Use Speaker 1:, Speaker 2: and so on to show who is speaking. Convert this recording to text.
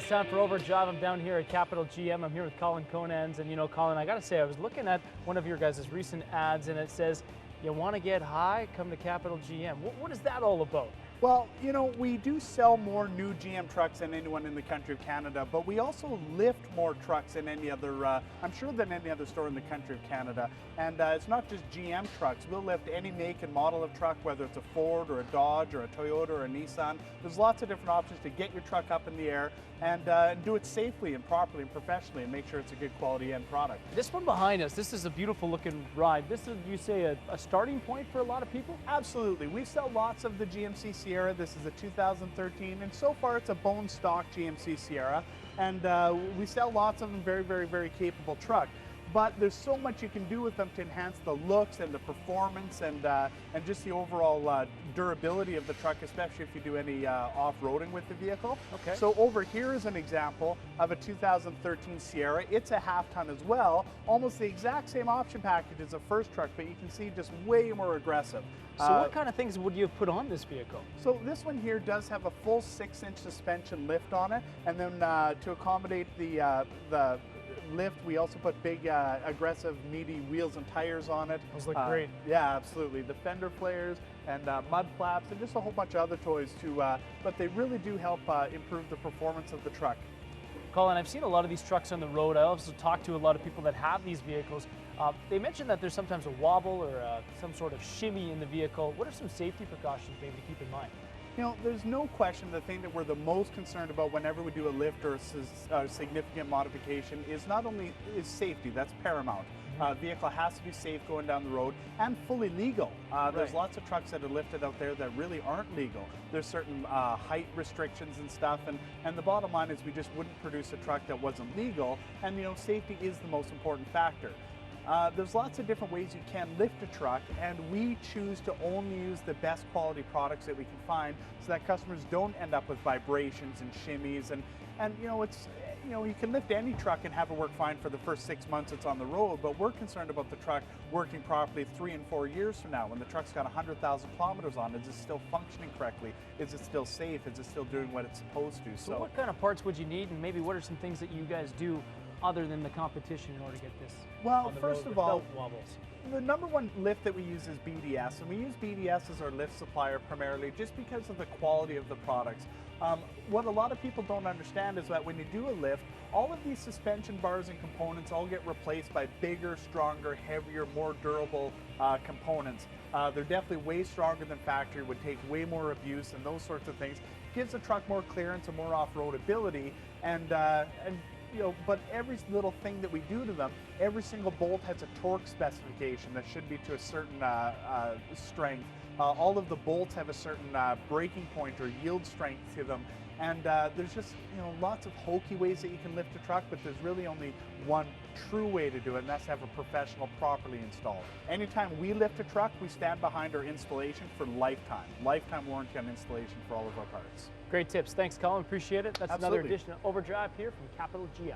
Speaker 1: It's time for Overdrive. I'm down here at Capital GM. I'm here with Colin Conans. And you know, Colin, I gotta say, I was looking at one of your guys' recent ads and it says, you wanna get high, come to Capital GM. What is that all about?
Speaker 2: Well, you know, we do sell more new GM trucks than anyone in the country of Canada, but we also lift more trucks than any other, I'm sure, than any other store in the country of Canada. And it's not just GM trucks. We'll lift any make and model of truck, whether it's a Ford or a Dodge or a Toyota or a Nissan. There's lots of different options to get your truck up in the air and do it safely and properly and professionally and make sure it's a good quality end product.
Speaker 1: This one behind us, this is a beautiful looking ride. This is, you say, a starting point for a lot of people?
Speaker 2: Absolutely. We sell lots of the GMC Sierra. This is a 2013, and so far it's a bone stock GMC Sierra. And we sell lots of them, very capable truck. But there's so much you can do with them to enhance the looks and the performance and just the overall durability of the truck, especially if you do any off-roading with the vehicle.
Speaker 1: Okay.
Speaker 2: So over here is an example of a 2013 Sierra. It's a half-ton as well, almost the exact same option package as a first truck, but you can see just way more aggressive.
Speaker 1: So what kind of things would you have put on this vehicle?
Speaker 2: So this one here does have a full 6-inch suspension lift on it, and then to accommodate the lift, we also put big, aggressive, meaty wheels and tires on it.
Speaker 1: Those look great.
Speaker 2: Yeah, absolutely. The fender flares and mud flaps and just a whole bunch of other toys too, but they really do help improve the performance of the truck.
Speaker 1: Colin, I've seen a lot of these trucks on the road. I also talked to a lot of people that have these vehicles. They mentioned that there's sometimes a wobble or some sort of shimmy in the vehicle. What are some safety precautions maybe to keep in mind?
Speaker 2: You know, there's no question the thing that we're the most concerned about whenever we do a lift or a significant modification is not only is safety, that's paramount. Vehicle has to be safe going down the road and fully legal. There's lots of trucks that are lifted out there that really aren't legal. There's certain height restrictions and stuff, and the bottom line is we just wouldn't produce a truck that wasn't legal, and you know, safety is the most important factor. There's lots of different ways you can lift a truck, and we choose to only use the best quality products that we can find so that customers don't end up with vibrations and shimmies and you know, it's, you know, you can lift any truck and have it work fine for the first 6 months it's on the road, but we're concerned about the truck working properly 3 and 4 years from now when the truck's got 100,000 kilometers on it. Is it still functioning correctly? Is it still safe? Is it still doing what it's supposed to?
Speaker 1: So what kind of parts would you need, and maybe what are some things that you guys do other than the competition in order to get this on the
Speaker 2: first
Speaker 1: road
Speaker 2: of all,
Speaker 1: without wobbles?
Speaker 2: The number one lift that we use is BDS, and we use BDS as our lift supplier primarily just because of the quality of the products. What a lot of people don't understand is that when you do a lift, all of these suspension bars and components all get replaced by bigger, stronger, heavier, more durable components. They're definitely way stronger than factory, would take way more abuse and those sorts of things. Gives the truck more clearance and more off-road ability, and you know, but every little thing that we do to them, every single bolt has a torque specification that should be to a certain strength. All of the bolts have a certain breaking point or yield strength to them. And there's just, you know, lots of hokey ways that you can lift a truck, but there's really only one true way to do it, and that's to have a professional properly installed. Anytime we lift a truck, we stand behind our installation for lifetime. Lifetime warranty on installation for all of our parts.
Speaker 1: Great tips. Thanks, Colin. Appreciate it. That's
Speaker 2: Absolutely.
Speaker 1: another edition of Overdrive here from Capital GM.